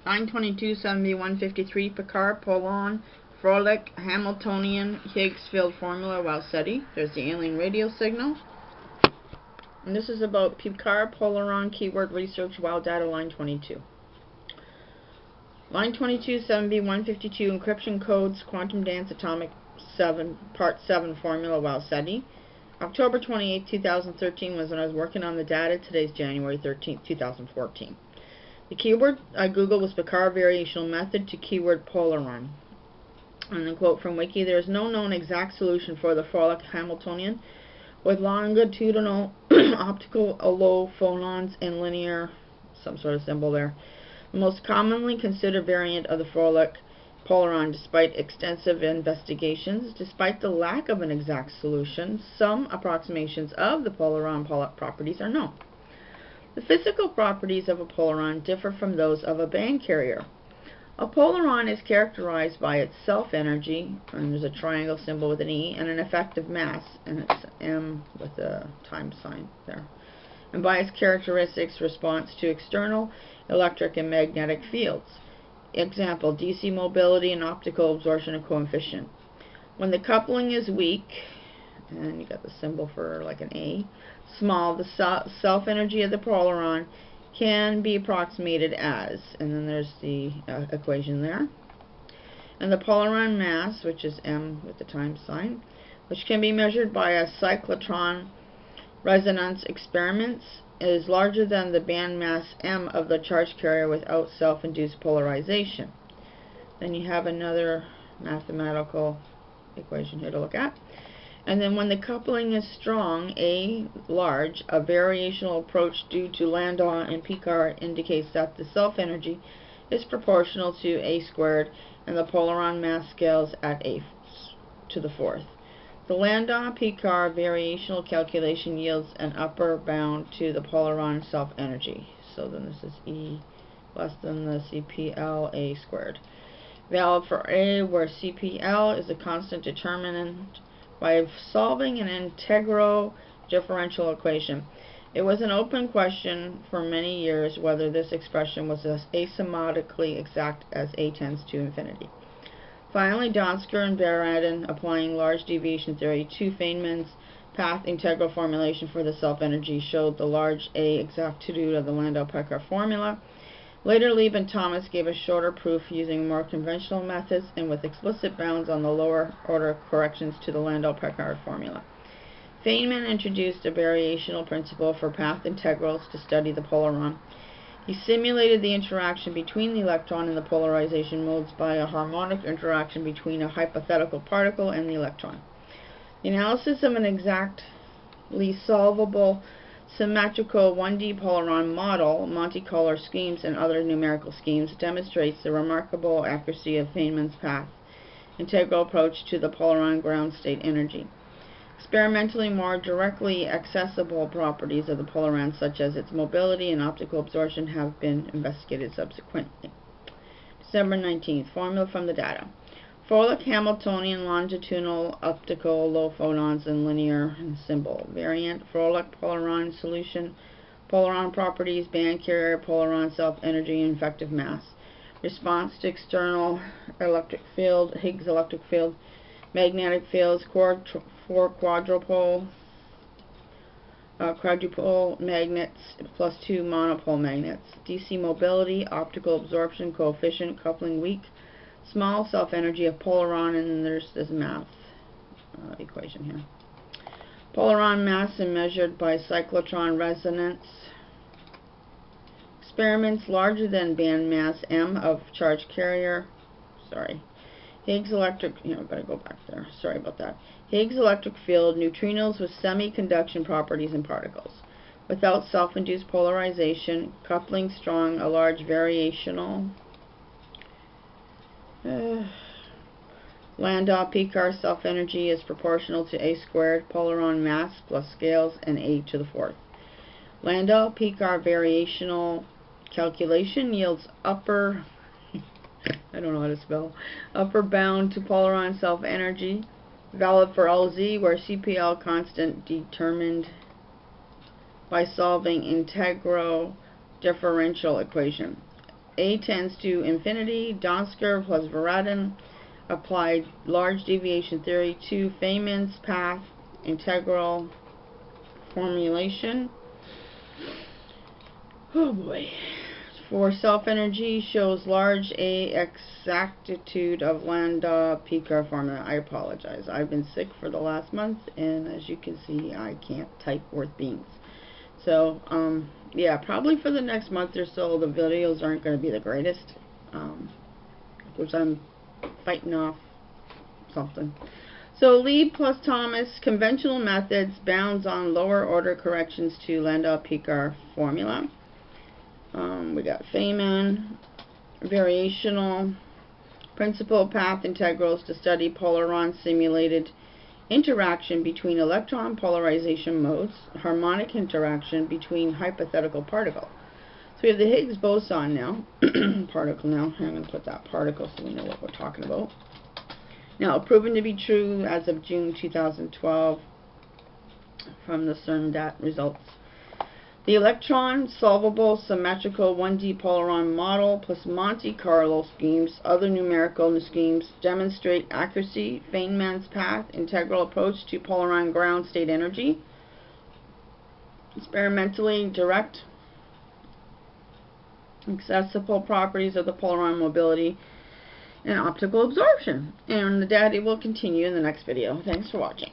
Line 22, 7153, Pekar Polaron, Fröhlich Hamiltonian, Higgs field formula Wow Seti. There's the alien radio signal. And this is about Pekar Polaron keyword research Wow data line 22. Line 22, 7B152, encryption codes, quantum dance, atomic 7, part 7 formula Wow Seti. October 28, 2013 was when I was working on the data. Today's January 13, 2014. The keyword I googled was Pekar variational method to keyword Polaron. And the quote from Wiki: there is no known exact solution for the Fröhlich Hamiltonian with longitudinal optical low phonons and linear some sort of symbol there. The most commonly considered variant of the Fröhlich Polaron, despite extensive investigations, despite the lack of an exact solution, some approximations of the Polaron properties are known. The physical properties of a Polaron differ from those of a band carrier. A Polaron is characterized by its self-energy, and there's a triangle symbol with an E, and an effective mass, and it's M with a time sign there, and by its characteristics response to external electric and magnetic fields. Example, DC mobility and optical absorption of coefficient. When the coupling is weak, and you got the symbol for like an A, small, the self-energy of the Polaron can be approximated as, and then there's the equation there, and the Polaron mass, which is M with the time sign, which can be measured by a cyclotron resonance experiments, is larger than the band mass M of the charge carrier without self-induced polarization. Then you have another mathematical equation here to look at. And then when the coupling is strong, A large, a variational approach due to Landau and Pekar indicates that the self-energy is proportional to A squared, and the Polaron mass scales at A to the fourth. The Landau-Pekar variational calculation yields an upper bound to the Polaron self-energy. So then this is E less than the CPL A squared. Valid for A, where CPL is a constant determinant, by solving an integral differential equation. It was an open question for many years whether this expression was as asymptotically exact as A tends to infinity. Finally, Donsker and Baradin, applying large deviation theory to Feynman's path integral formulation for the self-energy, showed the large A exactitude of the Landau-Pekar formula. Later, Lieb and Thomas gave a shorter proof using more conventional methods and with explicit bounds on the lower order corrections to the Landau-Pekar formula. Feynman introduced a variational principle for path integrals to study the Polaron. He simulated the interaction between the electron and the polarization modes by a harmonic interaction between a hypothetical particle and the electron. The analysis of an exactly solvable symmetrical 1D Polaron model, Monte Carlo schemes, and other numerical schemes demonstrates the remarkable accuracy of Feynman's path integral approach to the Polaron ground state energy. Experimentally more directly accessible properties of the Polaron, such as its mobility and optical absorption, have been investigated subsequently. December 19th, formula from the data. Fröhlich Hamiltonian, longitudinal, optical, low phonons, and linear symbol. Variant, Fröhlich Polaron solution, Polaron properties, band carrier, Polaron self-energy, and effective mass. Response to external electric field, Higgs electric field, magnetic fields, quadrupole magnets plus 2 monopole magnets. DC mobility, optical absorption coefficient, coupling weak, small self-energy of Polaron, and then there's this math equation here. Polaron mass is measured by cyclotron resonance. Experiments larger than band mass M of charge carrier. Higgs electric, gotta go back there. Sorry about that. Higgs electric field, neutrinos with semiconduction properties and particles. Without self-induced polarization, coupling strong, a large variational. Landau-Pekar self-energy is proportional to A squared, Polaron mass plus scales, and A to the fourth. Landau-Pekar variational calculation yields upper I don't know how to spell. Upper bound to Polaron self-energy. Valid for LZ, where CPL constant determined by solving integral differential equation. A tends to infinity. Donsker plus Varadin applied large deviation theory to Feynman's path integral formulation. Oh boy. For self-energy shows large A exactitude of Landau-Pekar formula. I apologize. I've been sick for the last month, and as you can see, I can't type worth beans. So, yeah, probably for the next month or so, the videos aren't going to be the greatest. Because I'm fighting off something. So, Lieb plus Thomas, conventional methods, bounds on lower order corrections to Landau-Pekar formula. We got Feynman, variational, principal path integrals to study Polaron simulated interaction between electron polarization modes, harmonic interaction between hypothetical particles. So we have the Higgs boson now, particle now. I'm going to put that particle so we know what we're talking about. Now, proven to be true as of June 2012 from the CERN results. The electron solvable symmetrical 1D Polaron model plus Monte Carlo schemes, other numerical schemes demonstrate accuracy, Feynman's path, integral approach to Polaron ground state energy, experimentally direct, accessible properties of the Polaron mobility, and optical absorption. And the data will continue in the next video. Thanks for watching.